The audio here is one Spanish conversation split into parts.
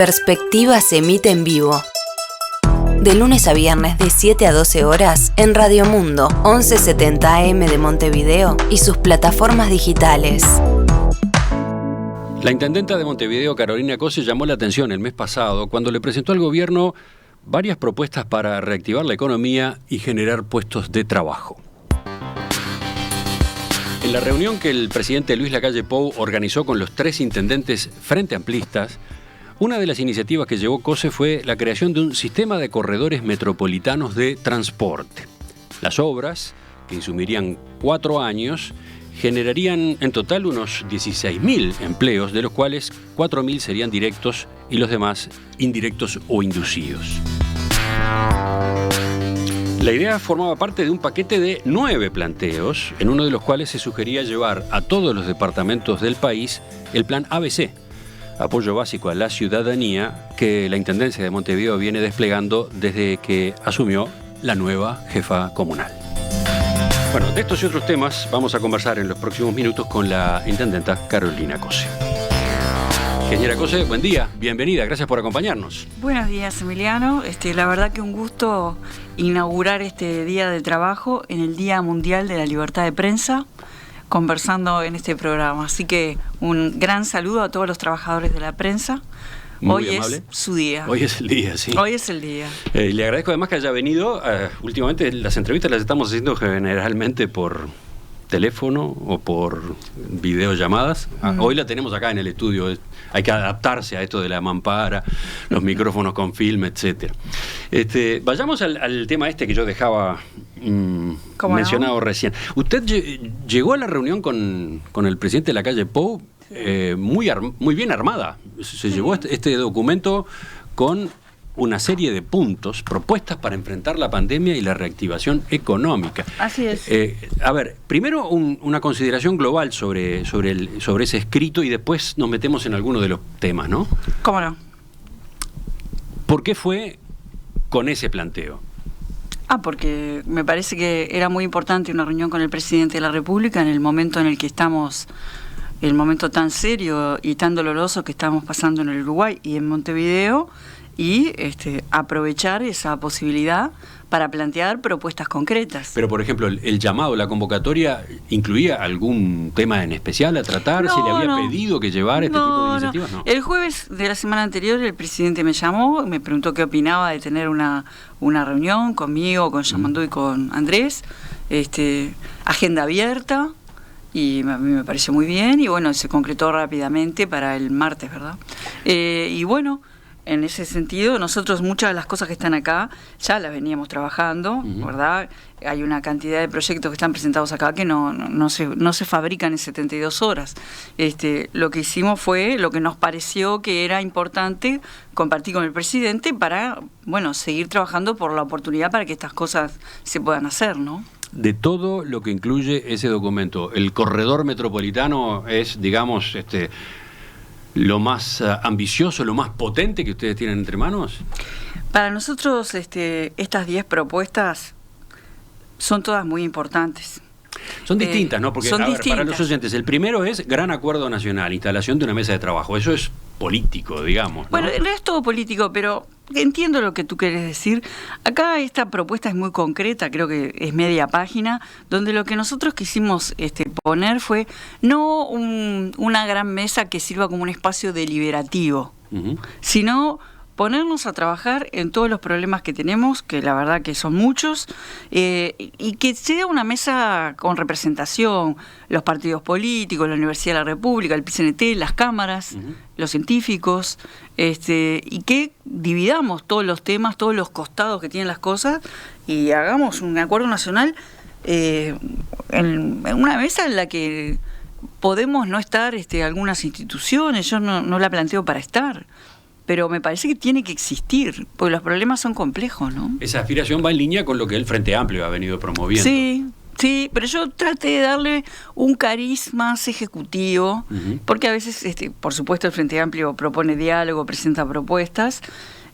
Perspectiva se emite en vivo. De lunes a viernes de 7 a 12 horas en Radio Mundo 1170 AM de Montevideo y sus plataformas digitales. La intendenta de Montevideo, Carolina Cose, llamó la atención el mes pasado cuando le presentó al gobierno varias propuestas para reactivar la economía y generar puestos de trabajo. En la reunión que el presidente Luis Lacalle Pou organizó con los 3 intendentes frente amplistas, una de las iniciativas que llevó Cose fue la creación de un sistema de corredores metropolitanos de transporte. Las obras, que insumirían 4 años, generarían en total unos 16.000 empleos, de los cuales 4.000 serían directos y los demás indirectos o inducidos. La idea formaba parte de un paquete de 9 planteos, en uno de los cuales se sugería llevar a todos los departamentos del país el plan ABC, apoyo básico a la ciudadanía, que la Intendencia de Montevideo viene desplegando desde que asumió la nueva jefa comunal. Bueno, de estos y otros temas vamos a conversar en los próximos minutos con la intendenta Carolina Cose. Ingeniera Cose, buen día, bienvenida, gracias por acompañarnos. Buenos días, Emiliano. La verdad que un gusto inaugurar este día de trabajo en el Día Mundial de la Libertad de Prensa, conversando en este programa. Así que un gran saludo a todos los trabajadores de la prensa. Muy Hoy amable. es su día. Hoy es el día, sí. Hoy es el día. Le agradezco además que haya venido. Últimamente las entrevistas las estamos haciendo generalmente por teléfono o por videollamadas. Hoy la tenemos acá en el estudio. Hay que adaptarse a esto de la mampara, los micrófonos con film, etcétera. Vayamos al tema este que yo dejaba mencionado recién. Usted llegó a la reunión con el presidente Lacalle Pou muy bien armada. Se llevó este documento con una serie de puntos, propuestas para enfrentar la pandemia y la reactivación económica. Así es. A ver, primero una consideración global sobre ese escrito y después nos metemos en alguno de los temas, ¿no? ¿Cómo no? ¿Por qué fue con ese planteo? Porque me parece que era muy importante una reunión con el presidente de la República en el momento en el que estamos, el momento tan serio y tan doloroso que estamos pasando en el Uruguay y en Montevideo, y aprovechar esa posibilidad para plantear propuestas concretas. Pero, por ejemplo, el llamado, la convocatoria, ¿incluía algún tema en especial a tratar? ¿Se le había pedido que llevara este tipo de iniciativas? No. El jueves de la semana anterior el presidente me llamó, me preguntó qué opinaba de tener una reunión conmigo, con Yamandú y con Andrés, agenda abierta, y a mí me pareció muy bien, y bueno, se concretó rápidamente para el martes, ¿verdad? Y bueno, en ese sentido, nosotros muchas de las cosas que están acá ya las veníamos trabajando, ¿verdad? Hay una cantidad de proyectos que están presentados acá que no se fabrican en 72 horas. Lo que hicimos fue lo que nos pareció que era importante compartir con el presidente para, bueno, seguir trabajando por la oportunidad para que estas cosas se puedan hacer, ¿no? De todo lo que incluye ese documento, el corredor metropolitano es, digamos, lo más ambicioso, lo más potente que ustedes tienen entre manos. Para nosotros estas 10 propuestas son todas muy importantes. Son distintas, ¿no? Porque son distintas. Para los oyentes, el primero es Gran Acuerdo Nacional, instalación de una mesa de trabajo. Eso es político, digamos, ¿no? Bueno, es todo político, pero entiendo lo que tú quieres decir. Acá esta propuesta es muy concreta, creo que es media página, donde lo que nosotros quisimos poner fue no una gran mesa que sirva como un espacio deliberativo, sino ponernos a trabajar en todos los problemas que tenemos, que la verdad que son muchos, y que sea una mesa con representación, los partidos políticos, la Universidad de la República, el PCNT, las cámaras, los científicos, y que dividamos todos los temas, todos los costados que tienen las cosas, y hagamos un acuerdo nacional en una mesa en la que podemos no estar algunas instituciones. Yo no la planteo para estar, pero me parece que tiene que existir, porque los problemas son complejos, ¿no? Esa aspiración va en línea con lo que el Frente Amplio ha venido promoviendo. Sí, pero yo traté de darle un cariz más ejecutivo, porque a veces, por supuesto, el Frente Amplio propone diálogo, presenta propuestas,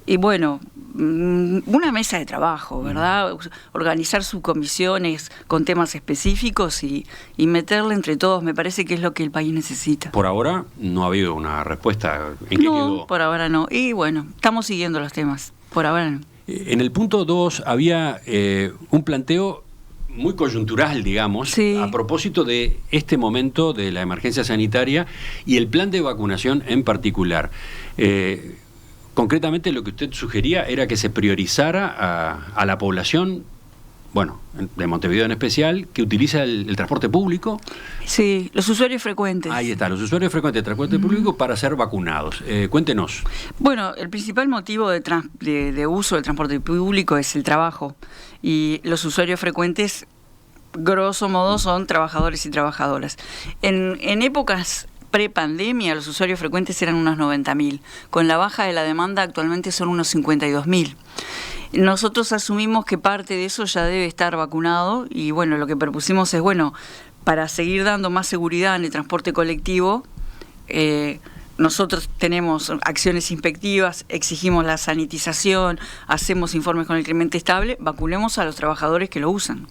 y bueno, una mesa de trabajo, ¿verdad? Organizar subcomisiones con temas específicos y meterle entre todos, me parece que es lo que el país necesita. Por ahora no ha habido una respuesta. ¿En qué quedó? Por ahora no. Y bueno, estamos siguiendo los temas. Por ahora no. En el punto 2 había un planteo muy coyuntural, digamos, sí, a propósito de este momento de la emergencia sanitaria y el plan de vacunación en particular. Concretamente lo que usted sugería era que se priorizara a la población, bueno, de Montevideo en especial, que utiliza el transporte público. Sí, los usuarios frecuentes. Ahí está, los usuarios frecuentes del transporte público para ser vacunados. Cuéntenos. Bueno, el principal motivo de uso del transporte público es el trabajo. Y los usuarios frecuentes, grosso modo, son trabajadores y trabajadoras. En épocas pre-pandemia, los usuarios frecuentes eran unos 90.000. Con la baja de la demanda, actualmente son unos 52.000. Nosotros asumimos que parte de eso ya debe estar vacunado y bueno, lo que propusimos es, bueno, para seguir dando más seguridad en el transporte colectivo, nosotros tenemos acciones inspectivas, exigimos la sanitización, hacemos informes con el cliente estable, vacunemos a los trabajadores que lo usan.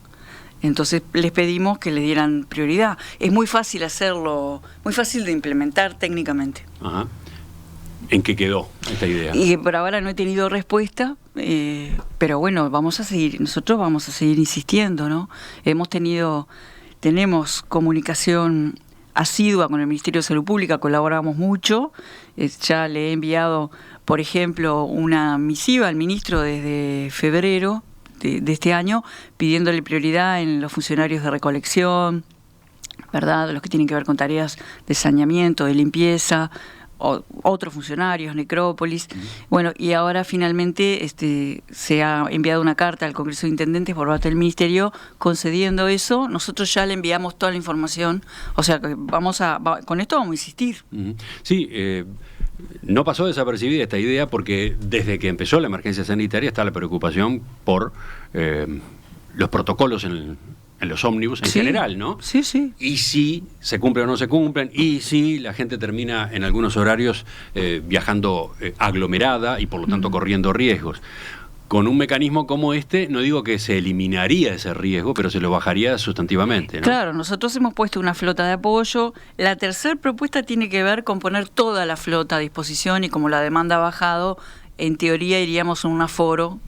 Entonces les pedimos que le dieran prioridad. Es muy fácil hacerlo, muy fácil de implementar técnicamente. Ajá. ¿En qué quedó esta idea? Y por ahora no he tenido respuesta, pero bueno, nosotros vamos a seguir insistiendo, ¿no? Tenemos comunicación asidua con el Ministerio de Salud Pública, colaboramos mucho, ya le he enviado, por ejemplo, una misiva al ministro desde febrero de este año, pidiéndole prioridad en los funcionarios de recolección, ¿verdad? Los que tienen que ver con tareas de saneamiento, de limpieza, otros funcionarios, necrópolis. Bueno, y ahora finalmente se ha enviado una carta al Congreso de Intendentes por parte del Ministerio concediendo eso. Nosotros ya le enviamos toda la información, o sea que con esto vamos a insistir. Sí, no pasó desapercibida esta idea porque desde que empezó la emergencia sanitaria está la preocupación por los protocolos en los ómnibus en general, ¿no? Sí, sí. Y si se cumplen o no se cumplen, y si la gente termina en algunos horarios viajando aglomerada y por lo tanto corriendo riesgos. Con un mecanismo como este, no digo que se eliminaría ese riesgo, pero se lo bajaría sustantivamente, ¿no? Claro, nosotros hemos puesto una flota de apoyo. La tercera propuesta tiene que ver con poner toda la flota a disposición y como la demanda ha bajado, en teoría iríamos a un aforo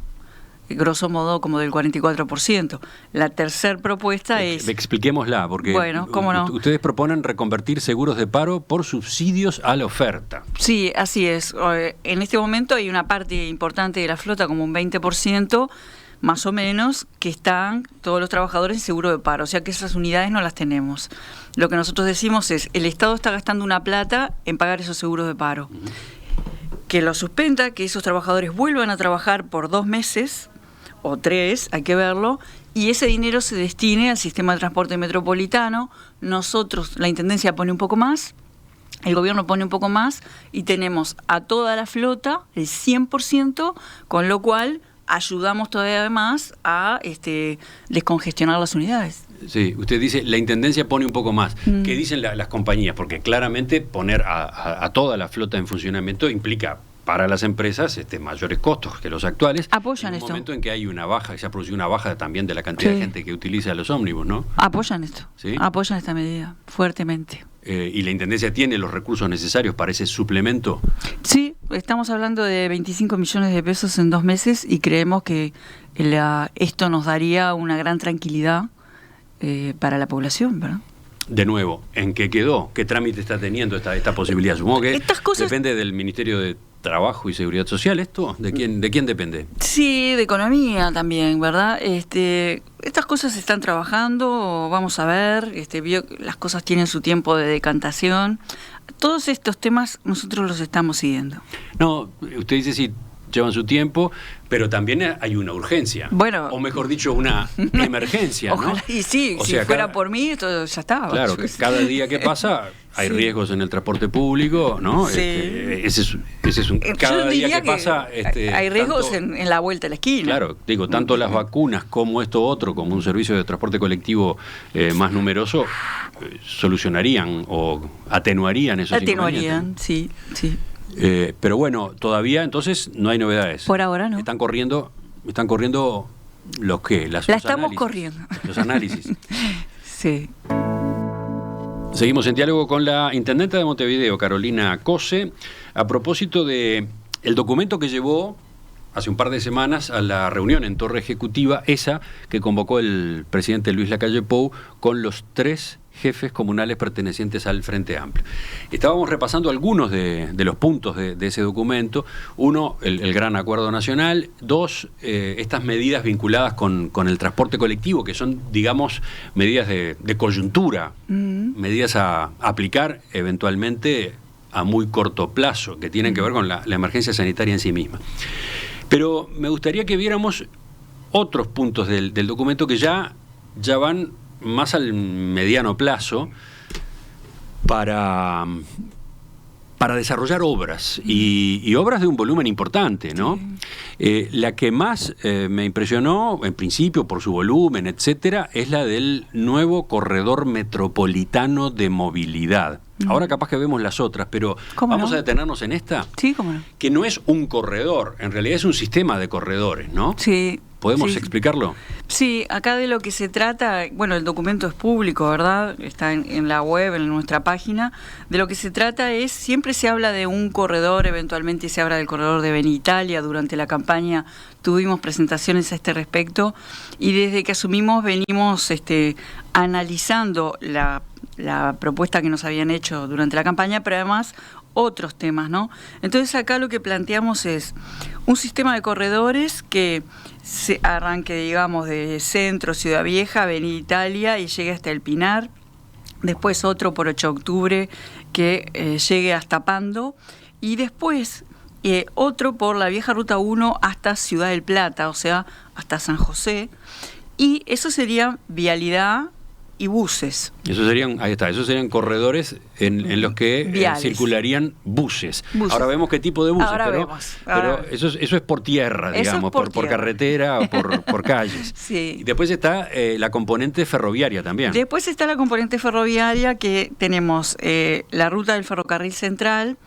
grosso modo como del 44%. La tercera propuesta es... Expliquémosla, porque bueno, ¿cómo no? Ustedes proponen reconvertir seguros de paro por subsidios a la oferta. Sí, así es. En este momento hay una parte importante de la flota, como un 20%, más o menos, que están todos los trabajadores en seguro de paro, o sea que esas unidades no las tenemos. Lo que nosotros decimos es, el Estado está gastando una plata en pagar esos seguros de paro. Que lo suspenda, que esos trabajadores vuelvan a trabajar por 2 meses, o 3, hay que verlo, y ese dinero se destine al sistema de transporte metropolitano. Nosotros, la Intendencia pone un poco más, el gobierno pone un poco más, y tenemos a toda la flota el 100%, con lo cual ayudamos todavía más a descongestionar las unidades. Sí, usted dice, la Intendencia pone un poco más. ¿Qué dicen las compañías? Porque claramente poner a toda la flota en funcionamiento implica para las empresas mayores costos que los actuales. Apoyan en esto. En un momento en que hay una baja, se ha producido una baja también de la cantidad de gente que utiliza los ómnibus, ¿no? Apoyan esto. ¿Sí? Apoyan esta medida fuertemente. ¿Y la Intendencia tiene los recursos necesarios para ese suplemento? Sí, estamos hablando de 25 millones de pesos en 2 meses y creemos que esto nos daría una gran tranquilidad para la población, ¿verdad? De nuevo, ¿en qué quedó? ¿Qué trámite está teniendo esta posibilidad? Supongo que depende del Ministerio de Trabajo y Seguridad Social, ¿esto? ¿De quién depende? Sí, de Economía también, ¿verdad? Estas cosas se están trabajando, vamos a ver, las cosas tienen su tiempo de decantación. Todos estos temas nosotros los estamos siguiendo. No, usted dice sí, llevan su tiempo, pero también hay una urgencia. Bueno, o mejor dicho, una emergencia, ¿no? Ojalá, y sí, si fuera por mí, esto ya estaba. Claro, que cada día que pasa hay riesgos en el transporte público, ¿no? Sí. Ese es un... Cada día que pasa... hay riesgos en la vuelta de la esquina. Claro, digo, tanto las vacunas como esto otro, como un servicio de transporte colectivo más numeroso, solucionarían o atenuarían esos inconvenientes. Sí, sí. Pero bueno, todavía entonces no hay novedades. Por ahora no. Están corriendo los que, la estamos corriendo. Los análisis. Sí. Seguimos en diálogo con la intendenta de Montevideo, Carolina Cose, a propósito de el documento que llevó hace un par de semanas a la reunión en Torre Ejecutiva, esa que convocó el presidente Luis Lacalle Pou con los 3 jefes comunales pertenecientes al Frente Amplio. Estábamos repasando algunos de los puntos de ese documento. 1, el gran acuerdo nacional. 2, estas medidas vinculadas con el transporte colectivo, que son, digamos, medidas de coyuntura, medidas a aplicar eventualmente a muy corto plazo, que tienen que ver con la emergencia sanitaria en sí misma. Pero me gustaría que viéramos otros puntos del documento que ya van más al mediano plazo para desarrollar obras y obras de un volumen importante, ¿no? Sí. La que más me impresionó, en principio por su volumen, etcétera, es la del nuevo corredor metropolitano de movilidad. Ahora capaz que vemos las otras, pero vamos a detenernos en esta. Sí, cómo no. Que no es un corredor, en realidad es un sistema de corredores, ¿no? Sí. ¿Podemos explicarlo? Sí, acá de lo que se trata, bueno, el documento es público, ¿verdad? Está en la web, en nuestra página. De lo que se trata es, siempre se habla de un corredor, eventualmente se habla del corredor de Benitalia. Durante la campaña tuvimos presentaciones a este respecto y desde que asumimos venimos analizando la propuesta que nos habían hecho durante la campaña, pero además otros temas, ¿no? Entonces acá lo que planteamos es un sistema de corredores que se arranque, digamos, de Centro, Ciudad Vieja, Avenida Italia y llegue hasta El Pinar. Después otro por 8 de octubre que llegue hasta Pando. Y después otro por la vieja Ruta 1 hasta Ciudad del Plata, o sea, hasta San José. Y eso sería vialidad y buses. Esos serían corredores en los que circularían buses. Ahora vemos qué tipo de buses, pero eso es por tierra, digamos, por carretera o por calles. Sí. Y después está la componente ferroviaria también. Después está la componente ferroviaria, que tenemos la ruta del ferrocarril central,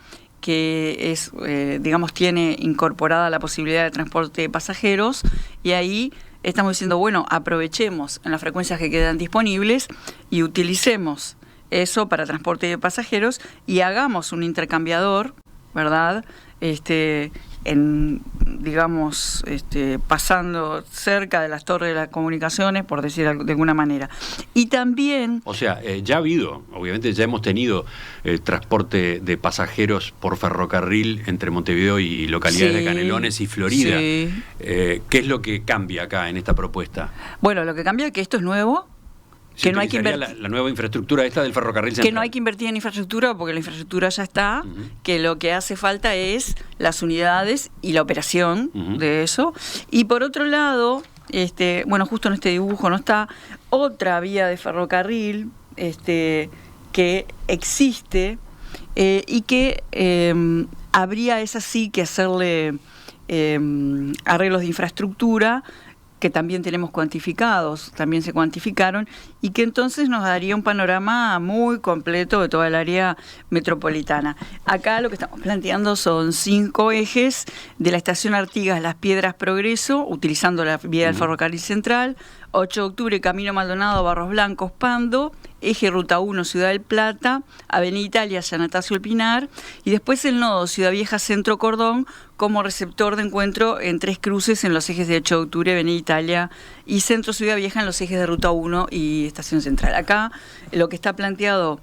que es, digamos, tiene incorporada la posibilidad de transporte de pasajeros, y ahí estamos diciendo, bueno, aprovechemos en las frecuencias que quedan disponibles y utilicemos eso para transporte de pasajeros y hagamos un intercambiador, ¿verdad? Digamos, pasando cerca de las torres de las comunicaciones, por decir de alguna manera. Y también... O sea, ya ha habido, obviamente ya hemos tenido transporte de pasajeros por ferrocarril entre Montevideo y localidades de Canelones y Florida. Sí. ¿Qué es lo que cambia acá en esta propuesta? Bueno, lo que cambia es que esto es nuevo. Que no hay que invertir la nueva infraestructura esta del ferrocarril central. Que no hay que invertir en infraestructura porque la infraestructura ya está, que lo que hace falta es las unidades y la operación de eso. Y por otro lado, bueno, justo en este dibujo no está otra vía de ferrocarril que existe y que habría, es así, que hacerle arreglos de infraestructura, que también tenemos cuantificados, también se cuantificaron, y que entonces nos daría un panorama muy completo de toda el área metropolitana. Acá lo que estamos planteando son 5 ejes de la estación Artigas, Las Piedras, Progreso, utilizando la vía del ferrocarril central, 8 de octubre, Camino Maldonado, Barros Blancos, Pando, eje Ruta 1, Ciudad del Plata, Avenida Italia, San Atanasio, El Pinar, y después el nodo Ciudad Vieja, Centro, Cordón, como receptor de encuentro en 3 cruces en los ejes de 8 de octubre, Avenida Italia, y Centro, Ciudad Vieja en los ejes de Ruta 1 y Estación Central. Acá lo que está planteado,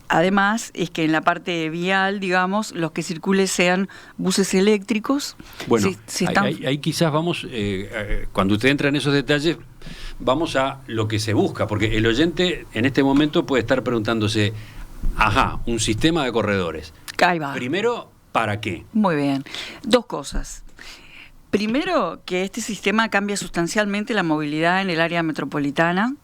además, es que en la parte vial, digamos, los que circulen sean buses eléctricos. Bueno, ahí quizás vamos, cuando usted entra en esos detalles, vamos a lo que se busca, porque el oyente en este momento puede estar preguntándose, un sistema de corredores. Ahí va. Primero, ¿para qué? Muy bien. 2 cosas. Primero, que este sistema cambia sustancialmente la movilidad en el área metropolitana.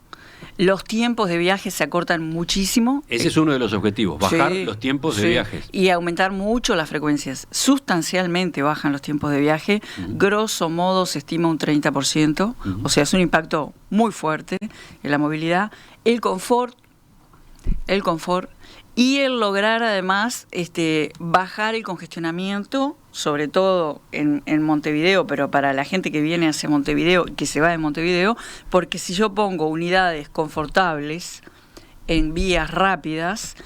Los tiempos de viaje se acortan muchísimo. Ese es uno de los objetivos, bajar los tiempos de viajes. Y aumentar mucho las frecuencias. Sustancialmente bajan los tiempos de viaje. Grosso modo se estima un 30%. O sea, es un impacto muy fuerte en la movilidad. El confort y el lograr además bajar el congestionamiento, sobre todo en Montevideo, pero para la gente que viene hacia Montevideo, que se va de Montevideo, porque si yo pongo unidades confortables en vías rápidas,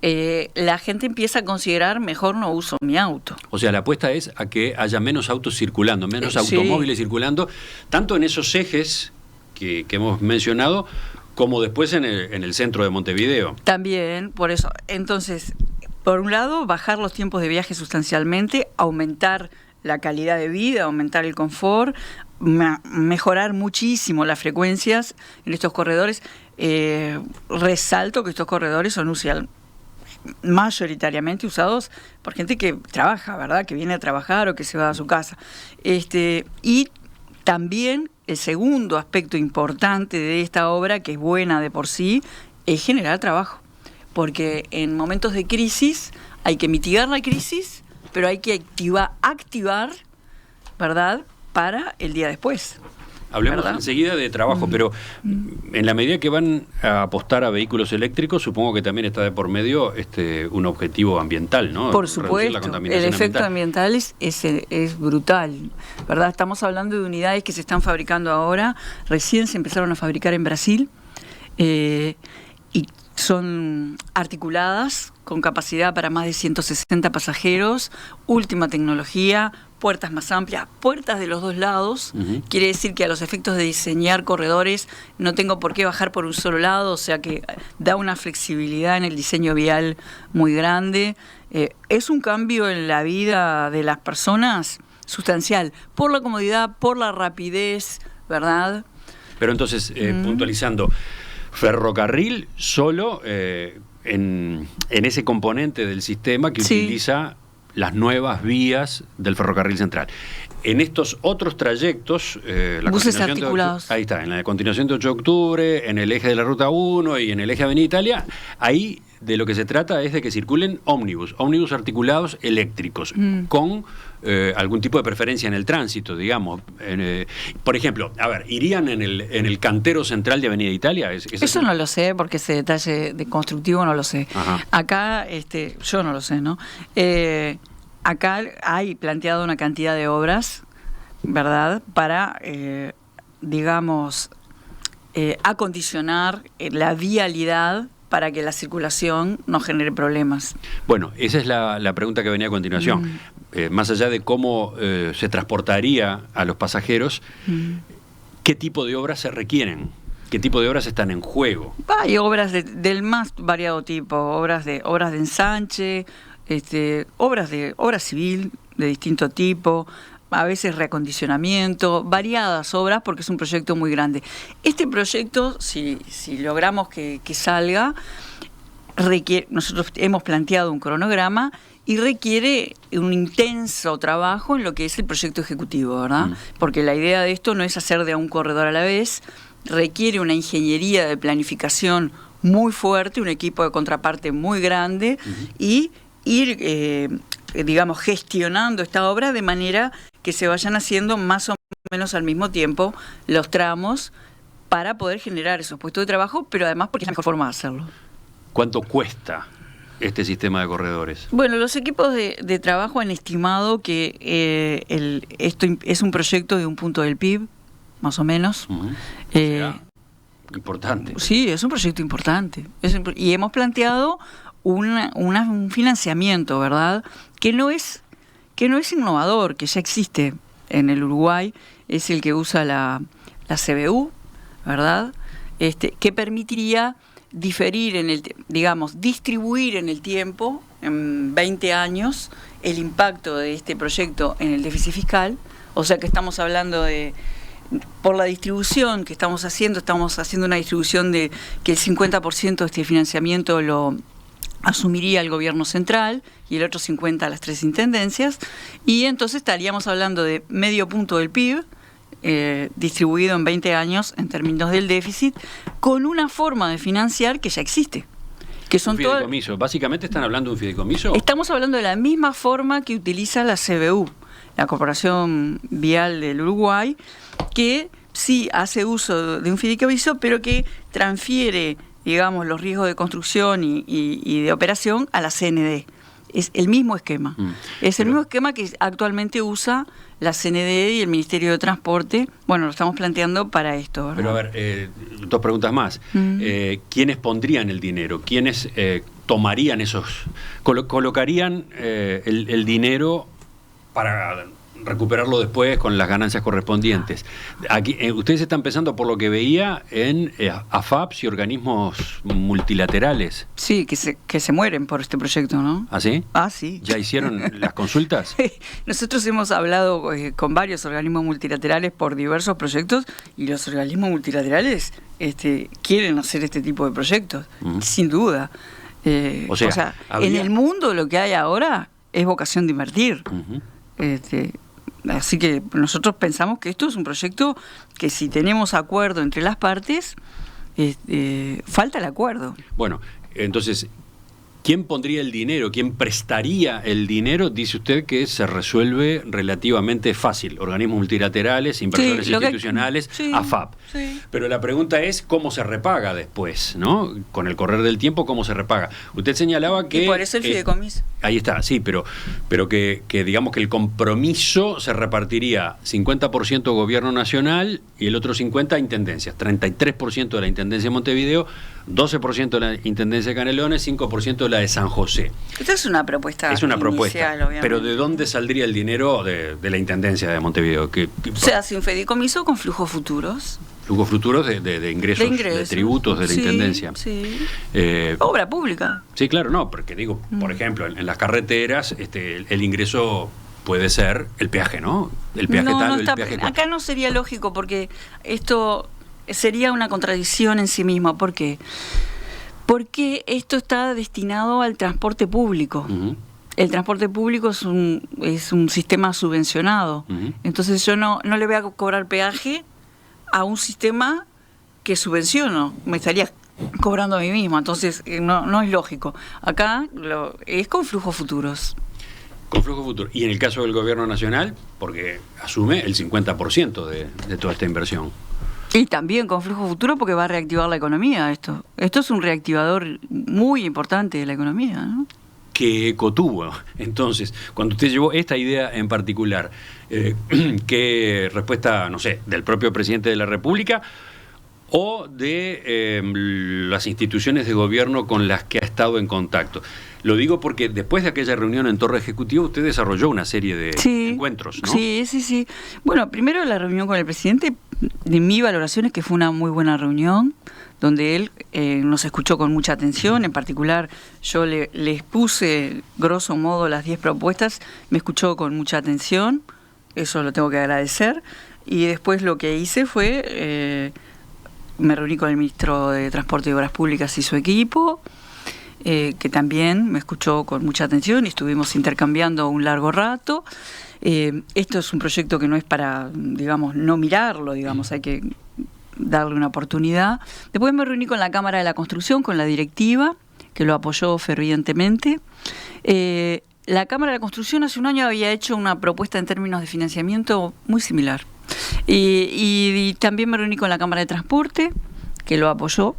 la gente empieza a considerar mejor no uso mi auto. O sea, la apuesta es a que haya menos autos circulando, menos automóviles circulando, tanto en esos ejes que hemos mencionado, como después en el centro de Montevideo. También, por eso. Entonces, por un lado, bajar los tiempos de viaje sustancialmente, aumentar la calidad de vida, aumentar el confort, mejorar muchísimo las frecuencias en estos corredores. Resalto que estos corredores son mayoritariamente usados por gente que trabaja, ¿verdad? Que viene a trabajar o que se va a su casa. Y también el segundo aspecto importante de esta obra, que es buena de por sí, es generar trabajo. Porque en momentos de crisis hay que mitigar la crisis, pero hay que activar, ¿verdad?, para el día después. Hablemos ¿verdad? Enseguida de trabajo, pero en la medida que van a apostar a vehículos eléctricos, supongo que también está de por medio un objetivo ambiental, ¿no? Por Reducir supuesto, la contaminación el efecto ambiental es brutal, ¿verdad? Estamos hablando de unidades que se están fabricando ahora, recién se empezaron a fabricar en Brasil, y son articuladas con capacidad para más de 160 pasajeros, última tecnología, puertas más amplias, puertas de los dos lados. Quiere decir que a los efectos de diseñar corredores no tengo por qué bajar por un solo lado, o sea que da una flexibilidad en el diseño vial muy grande. Es un cambio en la vida de las personas sustancial, por la comodidad, por la rapidez, ¿verdad? Pero entonces, puntualizando, ferrocarril solo en ese componente del sistema que utiliza las nuevas vías del ferrocarril central. En estos otros trayectos, la buses continuación articulados. ahí está, en la continuación de 8 de octubre, en el eje de la Ruta 1 y en el eje Avenida Italia, ahí de lo que se trata es de que circulen ómnibus articulados eléctricos, con algún tipo de preferencia en el tránsito, digamos. Por ejemplo, a ver, ¿irían en el cantero central de Avenida Italia? Eso no lo sé, porque ese detalle de constructivo no lo sé. Ajá. Acá, yo no lo sé, ¿no? Acá hay planteado una cantidad de obras, ¿verdad?, para, acondicionar la vialidad para que la circulación no genere problemas. Bueno, esa es la pregunta que venía a continuación. Más allá de cómo se transportaría a los pasajeros, ¿qué tipo de obras se requieren? ¿Qué tipo de obras están en juego? Hay obras del más variado tipo, obras de ensanche, obra civil de distinto tipo, a veces reacondicionamiento, variadas obras, porque es un proyecto muy grande. Este proyecto, si logramos que salga, nosotros hemos planteado un cronograma y requiere un intenso trabajo en lo que es el proyecto ejecutivo, ¿verdad? Porque la idea de esto no es hacer de a un corredor a la vez, requiere una ingeniería de planificación muy fuerte, un equipo de contraparte muy grande, y ir, gestionando esta obra de manera que se vayan haciendo más o menos al mismo tiempo los tramos para poder generar esos puestos de trabajo, pero además porque es la mejor forma de hacerlo. ¿Cuánto cuesta este sistema de corredores? Bueno, los equipos de trabajo han estimado que esto es un proyecto de un punto del PIB, más o menos. Importante. Sí, es un proyecto importante. Y hemos planteado un financiamiento, ¿verdad?, que no es innovador, que ya existe en el Uruguay, es el que usa la CBU, ¿verdad?, que permitiría distribuir en el tiempo, en 20 años, el impacto de este proyecto en el déficit fiscal. O sea que estamos hablando por la distribución que estamos haciendo una distribución de que el 50% de este financiamiento lo asumiría el gobierno central y el otro 50% las 3 intendencias, y entonces estaríamos hablando de medio punto del PIB, distribuido en 20 años en términos del déficit, con una forma de financiar que ya existe. Que son un fideicomiso. Básicamente están hablando de un fideicomiso. Estamos hablando de la misma forma que utiliza la CBU, la Corporación Vial del Uruguay, que sí hace uso de un fideicomiso, pero que transfiere digamos, los riesgos de construcción y de operación a la CND. Es el mismo esquema. Es el mismo esquema que actualmente usa la CND y el Ministerio de Transporte. Bueno, lo estamos planteando para esto, ¿verdad? Pero a ver, dos preguntas más. ¿Quiénes pondrían el dinero? ¿Quiénes tomarían colocarían el dinero para recuperarlo después con las ganancias correspondientes? Aquí, ustedes están pensando, por lo que veía, en AFAPs y organismos multilaterales. Sí, que se mueren por este proyecto, ¿no? ¿Ah, sí? Ah, sí. ¿Ya hicieron las consultas? Nosotros hemos hablado con varios organismos multilaterales por diversos proyectos, y los organismos multilaterales quieren hacer este tipo de proyectos, sin duda. O sea, en el mundo lo que hay ahora es vocación de invertir. Así que nosotros pensamos que esto es un proyecto que, si tenemos acuerdo entre las partes, falta el acuerdo. Bueno, entonces, ¿quién pondría el dinero? ¿Quién prestaría el dinero? Dice usted que se resuelve relativamente fácil. Organismos multilaterales, inversores institucionales, AFAP. Sí. Pero la pregunta es cómo se repaga después, ¿no? Con el correr del tiempo, ¿cómo se repaga? Usted señalaba que... Y por eso el fideicomiso. Ahí está, sí, pero que digamos que el compromiso se repartiría 50% gobierno nacional y el otro 50% intendencias. 33% de la Intendencia de Montevideo, 12% de la Intendencia de Canelones, 5% de la de San José. Esta es una propuesta. Es una propuesta, obviamente. Pero ¿de dónde saldría el dinero de la Intendencia de Montevideo? Se hace un fideicomiso con flujos futuros. Flujos futuros de ingresos, de tributos de la Intendencia. Sí. Obra pública. Sí, claro, no, porque digo, por ejemplo, en las carreteras el ingreso puede ser el peaje, ¿no? El peaje no, tal no o el está, peaje cual. Acá no sería lógico, porque esto sería una contradicción en sí misma. ¿Por qué? Porque esto está destinado al transporte público. El transporte público es un sistema subvencionado. Entonces yo no le voy a cobrar peaje a un sistema que subvenciono. Me estaría cobrando a mí mismo. Entonces no es lógico. Acá es con flujos futuros. Con flujos futuros. Y en el caso del gobierno nacional, porque asume el 50% de toda esta inversión. Y también con flujo futuro, porque va a reactivar la economía esto. Esto es un reactivador muy importante de la economía, ¿no? ¿Qué eco tuvo? Entonces, cuando usted llevó esta idea en particular, ¿qué respuesta, no sé, del propio presidente de la República o de las instituciones de gobierno con las que ha estado en contacto? Lo digo porque después de aquella reunión en Torre Ejecutiva, usted desarrolló una serie de encuentros, ¿no? Sí. Bueno, primero la reunión con el presidente, de mi valoración es que fue una muy buena reunión, donde él nos escuchó con mucha atención. En particular, yo les puse, grosso modo, las 10 propuestas, me escuchó con mucha atención, eso lo tengo que agradecer. Y después lo que hice fue, me reuní con el ministro de Transporte y Obras Públicas y su equipo, que también me escuchó con mucha atención, y estuvimos intercambiando un largo rato. Esto es un proyecto que no es para, digamos, no mirarlo, digamos, hay que darle una oportunidad. Después me reuní con la Cámara de la Construcción, con la directiva, que lo apoyó fervientemente. La Cámara de la Construcción hace un año había hecho una propuesta en términos de financiamiento muy similar. Y también me reuní con la Cámara de Transporte, que lo apoyó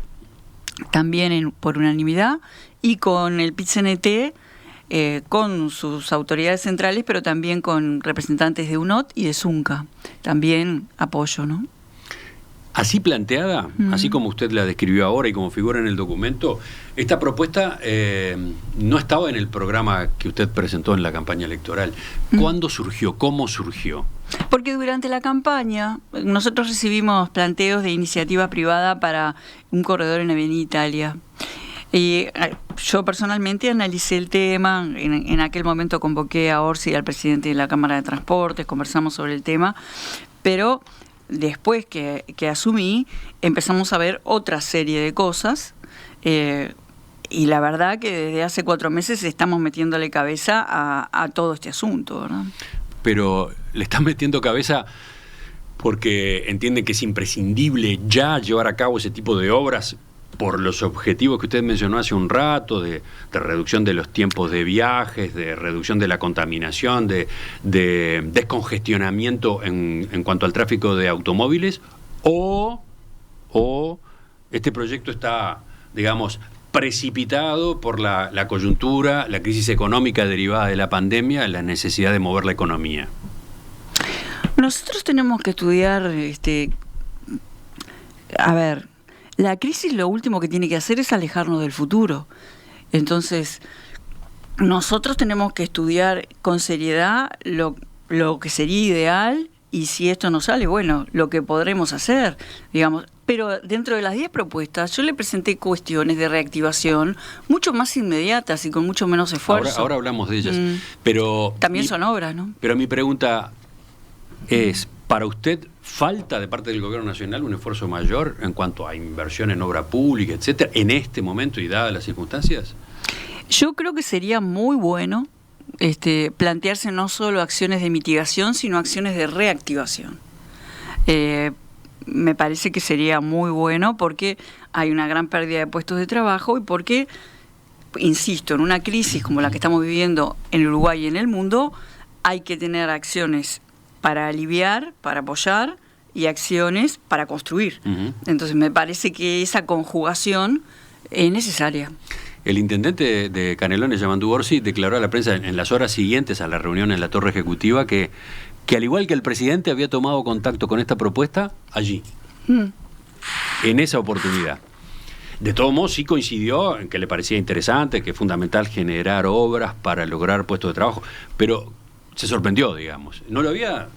también por unanimidad, y con el PIT-CNT, con sus autoridades centrales, pero también con representantes de UNOT y de Zunca. También apoyo, ¿no? Así planteada, así como usted la describió ahora y como figura en el documento, esta propuesta no estaba en el programa que usted presentó en la campaña electoral. ¿Cuándo surgió? ¿Cómo surgió? Porque durante la campaña nosotros recibimos planteos de iniciativa privada para un corredor en Avenida Italia. Y yo personalmente analicé el tema, en aquel momento convoqué a Orsi y al presidente de la Cámara de Transportes, conversamos sobre el tema, pero después que asumí, empezamos a ver otra serie de cosas, y la verdad que desde hace 4 meses estamos metiéndole cabeza a todo este asunto, ¿verdad? Pero le están metiendo cabeza porque entienden que es imprescindible ya llevar a cabo ese tipo de obras por los objetivos que usted mencionó hace un rato, de reducción de los tiempos de viajes, de reducción de la contaminación, de descongestionamiento en cuanto al tráfico de automóviles, o este proyecto está digamos, precipitado por la coyuntura, la crisis económica derivada de la pandemia, la necesidad de mover la economía? Nosotros tenemos que estudiar, a ver, la crisis lo último que tiene que hacer es alejarnos del futuro. Entonces, nosotros tenemos que estudiar con seriedad lo que sería ideal, y si esto no sale, bueno, lo que podremos hacer, digamos. Pero dentro de las 10 propuestas, yo le presenté cuestiones de reactivación mucho más inmediatas y con mucho menos esfuerzo. Ahora hablamos de ellas. Pero también son obras, ¿no? Pero mi pregunta es, ¿para usted falta de parte del Gobierno Nacional un esfuerzo mayor en cuanto a inversión en obra pública, etcétera, en este momento y dadas las circunstancias? Yo creo que sería muy bueno plantearse no solo acciones de mitigación, sino acciones de reactivación. Me parece que sería muy bueno porque hay una gran pérdida de puestos de trabajo y porque, insisto, en una crisis como la que estamos viviendo en Uruguay y en el mundo, hay que tener acciones para aliviar, para apoyar y acciones para construir. Entonces me parece que esa conjugación es necesaria. El intendente de Canelones, Yamandú Orsi, declaró a la prensa en las horas siguientes a la reunión en la Torre Ejecutiva que al igual que el presidente había tomado contacto con esta propuesta allí, en esa oportunidad. De todos modos, sí coincidió en que le parecía interesante, que es fundamental generar obras para lograr puestos de trabajo, pero se sorprendió, digamos. ¿No lo había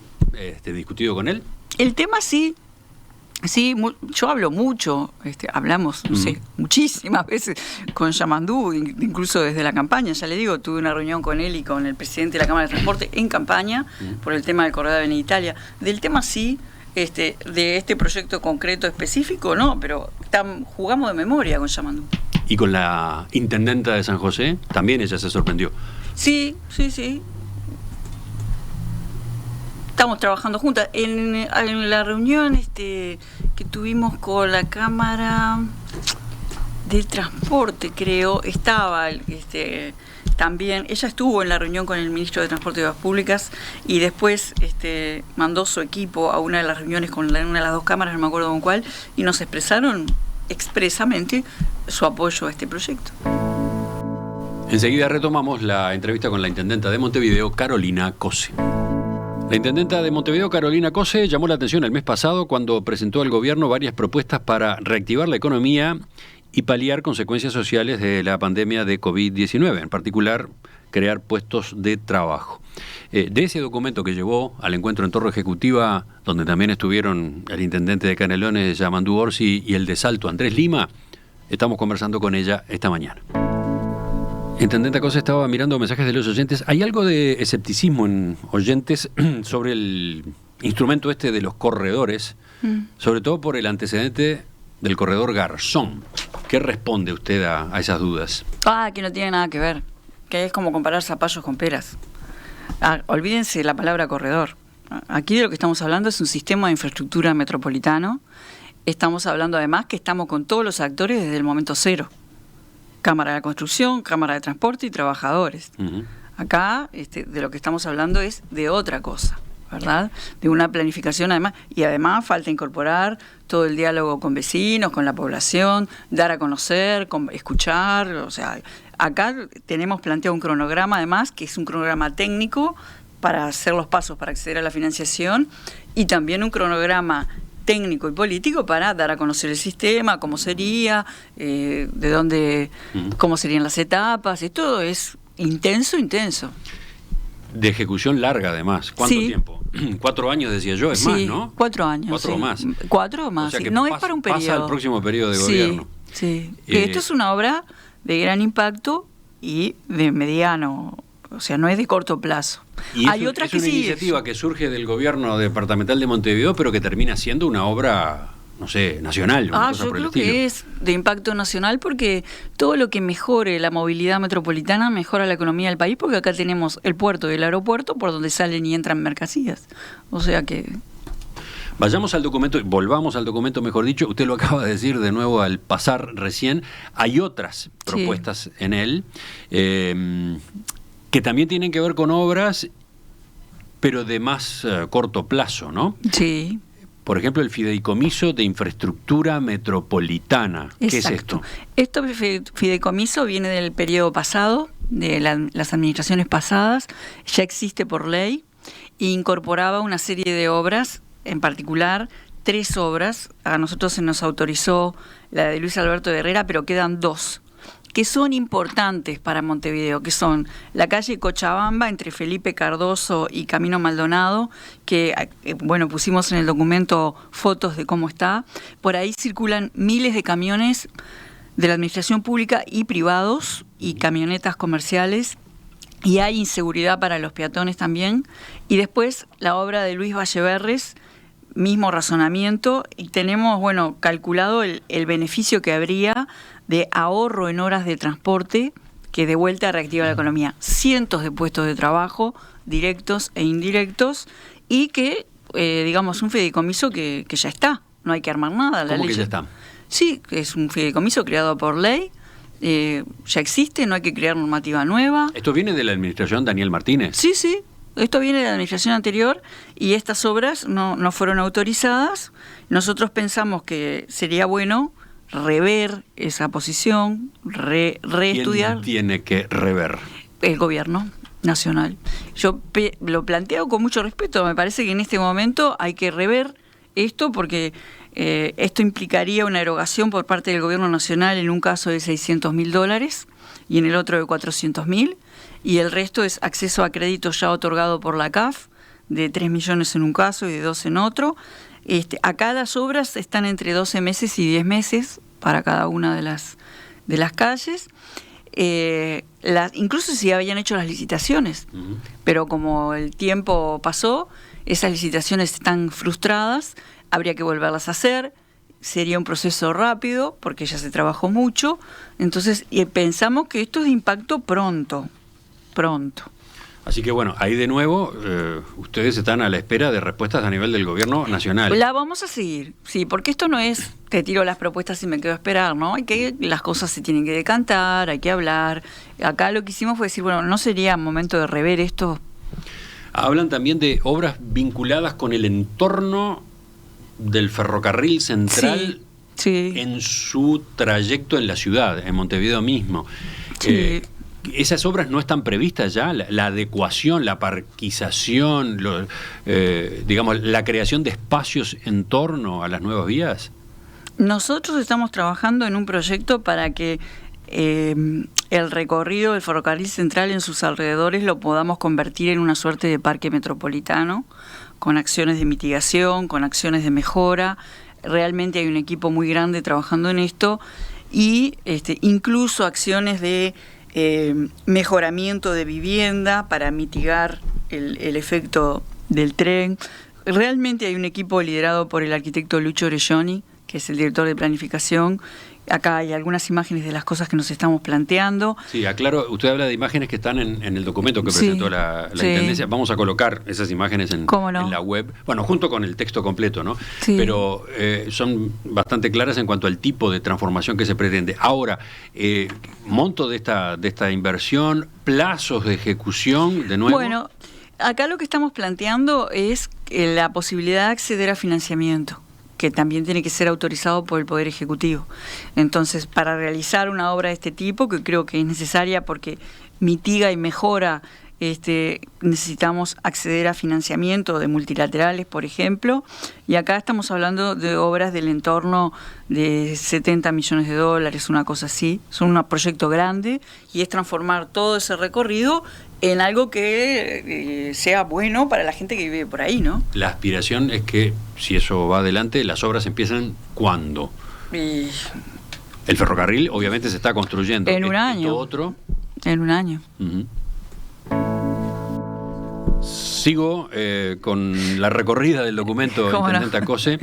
discutido con él? El tema sí. Sí, yo hablo mucho, hablamos, no sé, muchísimas veces con Yamandú, incluso desde la campaña, ya le digo, tuve una reunión con él y con el presidente de la Cámara de Transporte en campaña por el tema del corredor de Avenida Italia. Del tema sí, de este proyecto concreto específico, no, pero jugamos de memoria con Yamandú. ¿Y con la intendenta de San José? También ella se sorprendió. Sí. Estamos trabajando juntas. En la reunión que tuvimos con la Cámara de Transporte, creo, estaba también, ella estuvo en la reunión con el ministro de Transporte y Obras Públicas y después mandó su equipo a una de las reuniones con una de las dos cámaras, no me acuerdo con cuál, y nos expresaron expresamente su apoyo a este proyecto. Enseguida retomamos la entrevista con la intendenta de Montevideo, Carolina Cose. La intendenta de Montevideo, Carolina Cose, llamó la atención el mes pasado cuando presentó al gobierno varias propuestas para reactivar la economía y paliar consecuencias sociales de la pandemia de COVID-19, en particular crear puestos de trabajo. De ese documento que llevó al encuentro en Torre Ejecutiva, donde también estuvieron el intendente de Canelones, Yamandú Orsi, y el de Salto, Andrés Lima, estamos conversando con ella esta mañana. Intendenta Cose, estaba mirando mensajes de los oyentes. Hay algo de escepticismo en oyentes sobre el instrumento de los corredores, sobre todo por el antecedente del corredor Garzón. ¿Qué responde usted a esas dudas? Que no tiene nada que ver, que es como comparar zapallos con peras. Olvídense la palabra corredor. Aquí de lo que estamos hablando es un sistema de infraestructura metropolitano. Estamos hablando además que estamos con todos los actores desde el momento cero. Cámara de Construcción, Cámara de Transporte y trabajadores. Acá de lo que estamos hablando es de otra cosa, ¿verdad? De una planificación además, y además falta incorporar todo el diálogo con vecinos, con la población, dar a conocer, escuchar, o sea, acá tenemos planteado un cronograma además, que es un cronograma técnico para hacer los pasos para acceder a la financiación, y también un cronograma técnico y político para dar a conocer el sistema, cómo sería, de dónde, cómo serían las etapas, y todo es intenso. De ejecución larga además. ¿Cuánto tiempo? 4 años decía yo, es más, ¿no? 4 años. 4 más. 4 más, o sea que no es para un periodo. Pasa al próximo periodo de gobierno. Sí. Esto es una obra de gran impacto y de mediano, o sea, no es de corto plazo. Y hay otra que una iniciativa que surge del gobierno departamental de Montevideo, pero que termina siendo una obra, no sé, nacional. Una cosa yo por el creo estilo. Que es de impacto nacional porque todo lo que mejore la movilidad metropolitana mejora la economía del país, porque acá tenemos el puerto y el aeropuerto por donde salen y entran mercancías. O sea que... Vayamos al documento, volvamos al documento, mejor dicho. Usted lo acaba de decir de nuevo al pasar recién. Hay otras propuestas en él que también tienen que ver con obras, pero de más corto plazo, ¿no? Sí. por ejemplo, el Fideicomiso de Infraestructura Metropolitana. ¿Qué es esto? Esto fideicomiso viene del periodo pasado, de las administraciones pasadas, ya existe por ley, e incorporaba una serie de obras, en particular 3 obras. A nosotros se nos autorizó la de Luis Alberto de Herrera, pero quedan 2. Que son importantes para Montevideo, que son la calle Cochabamba entre Felipe Cardoso y Camino Maldonado, que bueno, pusimos en el documento fotos de cómo está. Por ahí circulan miles de camiones de la administración pública y privados y camionetas comerciales, y hay inseguridad para los peatones también. Y después la obra de Luis Valleverres, mismo razonamiento, y tenemos, bueno, calculado el beneficio que habría de ahorro en horas de transporte, que de vuelta reactiva la economía. Cientos de puestos de trabajo, directos e indirectos, y que, digamos, un fideicomiso que ya está, no hay que armar nada. ¿Cómo que ya está? Sí, es un fideicomiso creado por ley, ya existe, no hay que crear normativa nueva. ¿Esto viene de la administración Daniel Martínez? Sí, esto viene de la administración anterior, y estas obras no fueron autorizadas. Nosotros pensamos que sería bueno rever esa posición, reestudiar. ¿Quién tiene que rever? El gobierno nacional. Yo lo planteo con mucho respeto. Me parece que en este momento hay que rever esto, porque esto implicaría una erogación por parte del gobierno nacional en un caso de $600.000 y en el otro de 400.000, y el resto es acceso a crédito ya otorgado por la CAF, de 3 millones en un caso y de 2 en otro. Acá las obras están entre 12 meses y 10 meses para cada una de las calles. Incluso si habían hecho las licitaciones, pero como el tiempo pasó, esas licitaciones están frustradas, habría que volverlas a hacer. Sería un proceso rápido porque ya se trabajó mucho. Entonces pensamos que esto es de impacto pronto. Así que bueno, ahí de nuevo, ustedes están a la espera de respuestas a nivel del gobierno nacional. La vamos a seguir, sí, porque esto no es te tiro las propuestas y me quedo a esperar, ¿no? Las cosas se tienen que decantar, hay que hablar. Acá lo que hicimos fue decir, bueno, ¿no sería momento de rever esto? Hablan también de obras vinculadas con el entorno del ferrocarril central, sí. En su trayecto en la ciudad, en Montevideo mismo. Sí. ¿Esas obras no están previstas ya? La adecuación, la parquización, digamos, la creación de espacios en torno a las nuevas vías. Nosotros estamos trabajando en un proyecto para que el recorrido del ferrocarril central en sus alrededores lo podamos convertir en una suerte de parque metropolitano, con acciones de mitigación, con acciones de mejora. Realmente hay un equipo muy grande trabajando en esto, y incluso acciones de mejoramiento de vivienda para mitigar el efecto del tren. Realmente hay un equipo liderado por el arquitecto Lucho Orelloni, que es el director de planificación. Acá hay algunas imágenes de las cosas que nos estamos planteando. Sí, aclaro, usted habla de imágenes que están en el documento que presentó la Intendencia. Vamos a colocar esas imágenes en la web, bueno, junto con el texto completo, ¿no? Sí. Pero son bastante claras en cuanto al tipo de transformación que se pretende. Ahora, monto de esta inversión, plazos de ejecución, de nuevo. Bueno, acá lo que estamos planteando es la posibilidad de acceder a financiamiento, que también tiene que ser autorizado por el Poder Ejecutivo. Entonces, para realizar una obra de este tipo, que creo que es necesaria porque mitiga y mejora, necesitamos acceder a financiamiento de multilaterales, por ejemplo, y acá estamos hablando de obras del entorno de $70 millones, una cosa así. Son un proyecto grande, y es transformar todo ese recorrido en algo que sea bueno para la gente que vive por ahí, ¿no? La aspiración es que, si eso va adelante, las obras empiezan ¿cuándo? El ferrocarril obviamente se está construyendo. En un año. Otro. En un año. Uh-huh. Sigo con la recorrida del documento, Intendente Acose.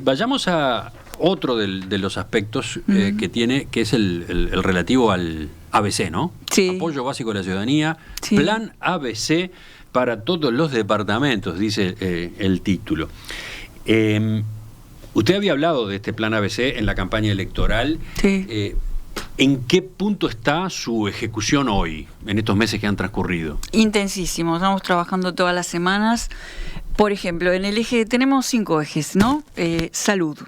Vayamos a otro de los aspectos que tiene, que es el relativo al ABC, ¿no? Sí. Apoyo básico de la ciudadanía, sí. Plan ABC para todos los departamentos, dice el título. Usted había hablado de este Plan ABC en la campaña electoral. Sí. ¿En qué punto está su ejecución hoy, en estos meses que han transcurrido? Intensísimo, estamos trabajando todas las semanas. Por ejemplo, en el eje tenemos 5 ejes, ¿no? Salud.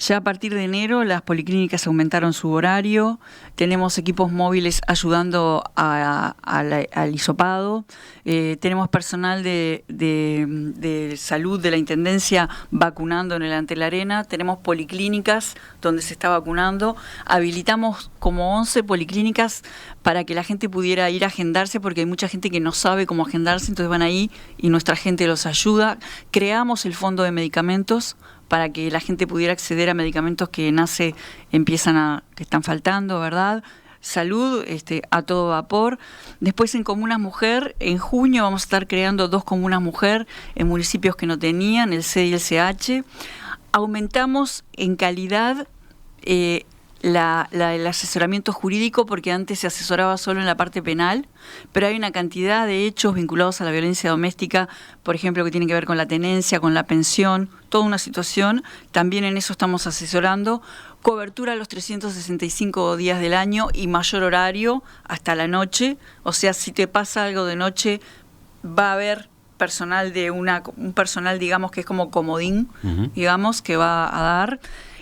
Ya a partir de enero las policlínicas aumentaron su horario, tenemos equipos móviles ayudando al hisopado, tenemos personal de salud de la Intendencia vacunando en el Ante la Arena, tenemos policlínicas donde se está vacunando, habilitamos como 11 policlínicas para que la gente pudiera ir a agendarse, porque hay mucha gente que no sabe cómo agendarse, entonces van ahí y nuestra gente los ayuda. Creamos el fondo de medicamentos para que la gente pudiera acceder a medicamentos que que están faltando, ¿verdad? Salud, a todo vapor. Después en Comunas Mujer, en junio vamos a estar creando 2 Comunas Mujer en municipios que no tenían, el C y el CH. Aumentamos en calidad el asesoramiento jurídico, porque antes se asesoraba solo en la parte penal, pero hay una cantidad de hechos vinculados a la violencia doméstica, por ejemplo, que tienen que ver con la tenencia, con la pensión, toda una situación. También en eso estamos asesorando. Cobertura a los 365 días del año y mayor horario hasta la noche. O sea, si te pasa algo de noche, va a haber personal un personal, digamos, que es como comodín, digamos, que va a dar.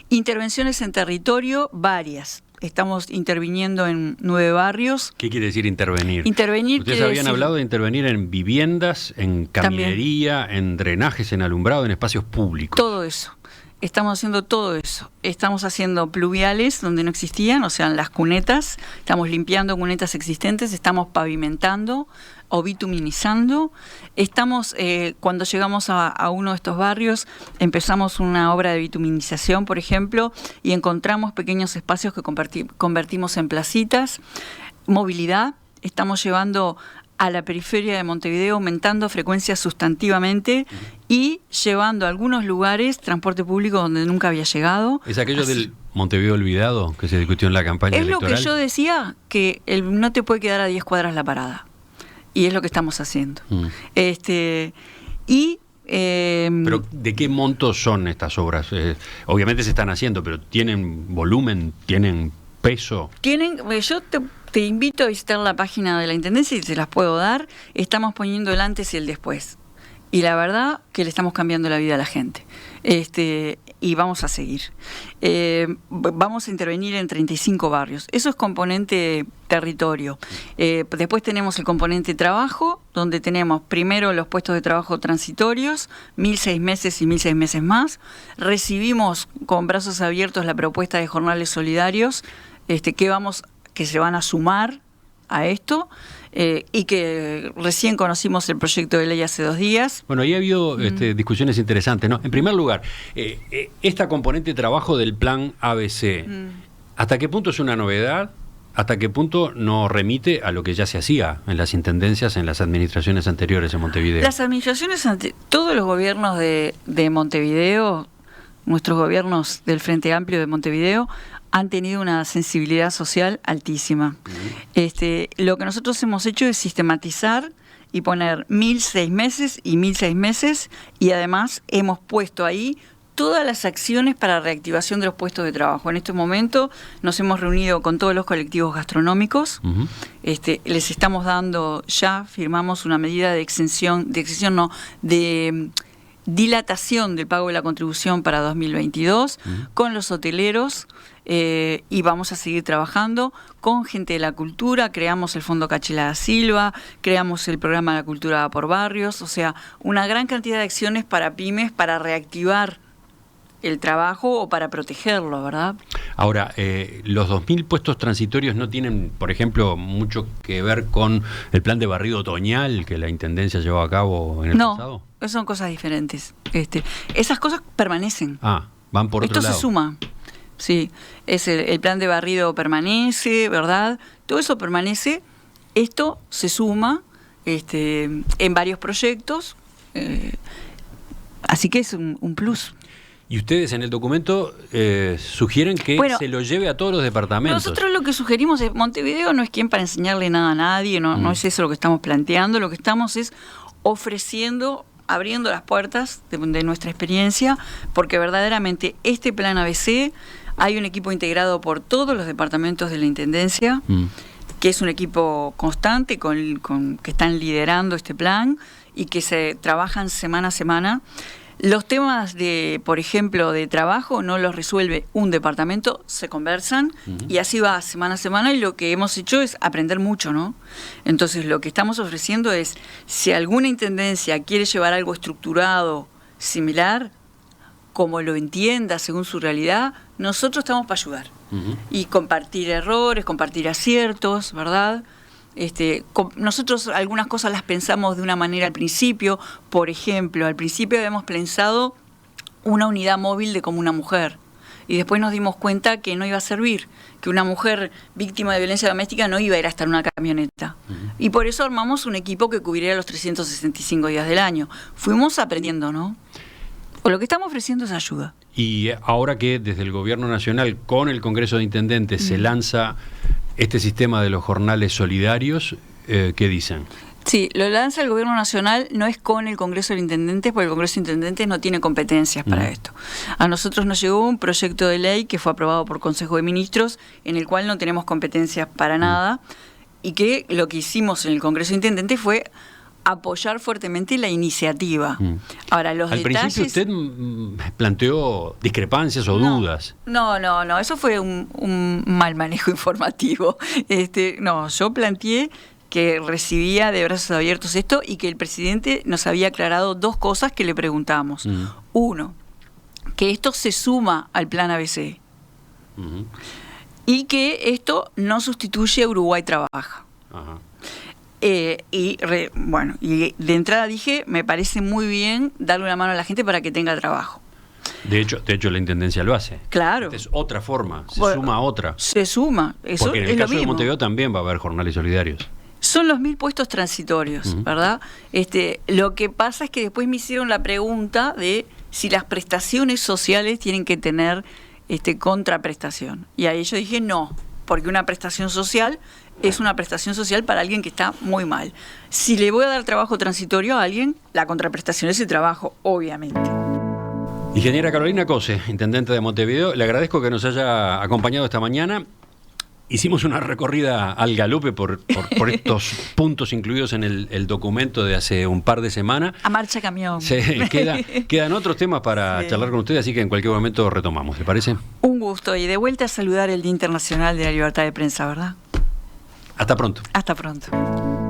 Intervenciones en territorio, varias. Estamos interviniendo en 9 barrios. ¿Qué quiere decir intervenir? Intervenir. Ustedes habían hablado de intervenir en viviendas, en caminería, también en drenajes, en alumbrado, en espacios públicos. Todo eso. Estamos haciendo todo eso. Estamos haciendo pluviales donde no existían, o sea, en las cunetas. Estamos limpiando cunetas existentes, estamos pavimentando o bituminizando. Estamos, cuando llegamos a uno de estos barrios, empezamos una obra de bituminización, por ejemplo, y encontramos pequeños espacios que convertimos en placitas. Movilidad, estamos llevando a la periferia de Montevideo, aumentando frecuencias sustantivamente y llevando a algunos lugares transporte público donde nunca había llegado. ¿Es aquello del Montevideo olvidado que se discutió en la campaña electoral? Es lo que yo decía, que no te puede quedar a 10 cuadras la parada. Y es lo que estamos haciendo. Pero ¿de qué monto son estas obras? Obviamente se están haciendo, pero ¿tienen volumen? ¿Tienen peso? Yo te invito a visitar la página de la Intendencia y te las puedo dar. Estamos poniendo el antes y el después. Y la verdad que le estamos cambiando la vida a la gente. Y vamos a seguir. Vamos a intervenir en 35 barrios. Eso es componente territorio. Después tenemos el componente trabajo, donde tenemos primero los puestos de trabajo transitorios, 1.006 meses y 1.006 meses más. Recibimos con brazos abiertos la propuesta de jornales solidarios, que se van a sumar a esto. Y que recién conocimos el proyecto de ley hace 2 días. Bueno, ahí ha habido discusiones interesantes, ¿no? En primer lugar, esta componente de trabajo del plan ABC, ¿hasta qué punto es una novedad? ¿Hasta qué punto no remite a lo que ya se hacía en las intendencias, en las administraciones anteriores en Montevideo? Las administraciones, todos los gobiernos de Montevideo, nuestros gobiernos del Frente Amplio de Montevideo, han tenido una sensibilidad social altísima. Lo que nosotros hemos hecho es sistematizar y poner 1.006 meses y 1.006 meses, y además hemos puesto ahí todas las acciones para reactivación de los puestos de trabajo. En este momento nos hemos reunido con todos los colectivos gastronómicos. Les estamos dando, ya firmamos una medida de de dilatación del pago de la contribución para 2022 con los hoteleros. Y vamos a seguir trabajando con gente de la cultura. Creamos el Fondo Cachila da Silva, creamos el programa de la cultura por barrios, o sea, una gran cantidad de acciones para pymes, para reactivar el trabajo o para protegerlo, ¿verdad? Ahora, los 2.000 puestos transitorios no tienen, por ejemplo, mucho que ver con el plan de barrido otoñal que la Intendencia llevó a cabo en el pasado. No, son cosas diferentes. Esas cosas permanecen. Van por otro lado. Esto se suma. Sí, el plan de barrido permanece, ¿verdad? Todo eso permanece. Esto se suma en varios proyectos, así que es un plus. Y ustedes en el documento sugieren que se lo lleve a todos los departamentos. Nosotros lo que sugerimos es, Montevideo no es quien para enseñarle nada a nadie, no es eso lo que estamos planteando, lo que estamos es ofreciendo, abriendo las puertas de nuestra experiencia, porque verdaderamente este plan ABC, hay un equipo integrado por todos los departamentos de la Intendencia, que es un equipo constante que están liderando este plan, y que se trabajan semana a semana. Los temas de, por ejemplo, de trabajo no los resuelve un departamento, se conversan y así va semana a semana, y lo que hemos hecho es aprender mucho, ¿no? Entonces lo que estamos ofreciendo es, si alguna intendencia quiere llevar algo estructurado, similar, como lo entienda según su realidad, nosotros estamos para ayudar. Y compartir errores, compartir aciertos, ¿verdad? Nosotros algunas cosas las pensamos de una manera al principio. Por ejemplo, al principio habíamos pensado una unidad móvil de como una mujer, y después nos dimos cuenta que no iba a servir, que una mujer víctima de violencia doméstica no iba a ir hasta en una camioneta. Y por eso armamos un equipo que cubriera los 365 días del año. Fuimos aprendiendo, ¿no? Lo que estamos ofreciendo es ayuda. Y ahora que desde el Gobierno Nacional, con el Congreso de Intendentes, se lanza este sistema de los jornales solidarios, ¿qué dicen? Sí, lo lanza el Gobierno Nacional, no es con el Congreso de Intendentes, porque el Congreso de Intendentes no tiene competencias para esto. A nosotros nos llegó un proyecto de ley que fue aprobado por Consejo de Ministros, en el cual no tenemos competencias para nada, y que lo que hicimos en el Congreso de Intendentes fue apoyar fuertemente la iniciativa. Ahora, los Al detalles... principio usted planteó discrepancias o dudas. No, eso fue un mal manejo informativo. No, yo planteé que recibía de brazos abiertos esto, y que el presidente nos había aclarado dos cosas que le preguntamos. Uno, que esto se suma al plan ABC, y que esto no sustituye a Uruguay Trabaja. Ajá. Y de entrada dije, me parece muy bien darle una mano a la gente para que tenga trabajo. De hecho la Intendencia lo hace. Claro. Esta es otra forma, suma a otra. Se suma. Eso porque en el es caso lo de mismo. Montevideo también va a haber jornales solidarios. Son los 1000 puestos transitorios, ¿verdad? Lo que pasa es que después me hicieron la pregunta de si las prestaciones sociales tienen que tener contraprestación. Y ahí yo dije no, porque una prestación social es una prestación social para alguien que está muy mal. Si le voy a dar trabajo transitorio a alguien, la contraprestación es el trabajo, obviamente. Ingeniera Carolina Cose, intendente de Montevideo, le agradezco que nos haya acompañado esta mañana. Hicimos una recorrida al galope por estos puntos incluidos en el documento de hace un par de semanas. A marcha camión. Quedan otros temas para charlar con ustedes, así que en cualquier momento retomamos, ¿le parece? Un gusto, y de vuelta a saludar el Día Internacional de la Libertad de Prensa, ¿verdad? Hasta pronto. Hasta pronto.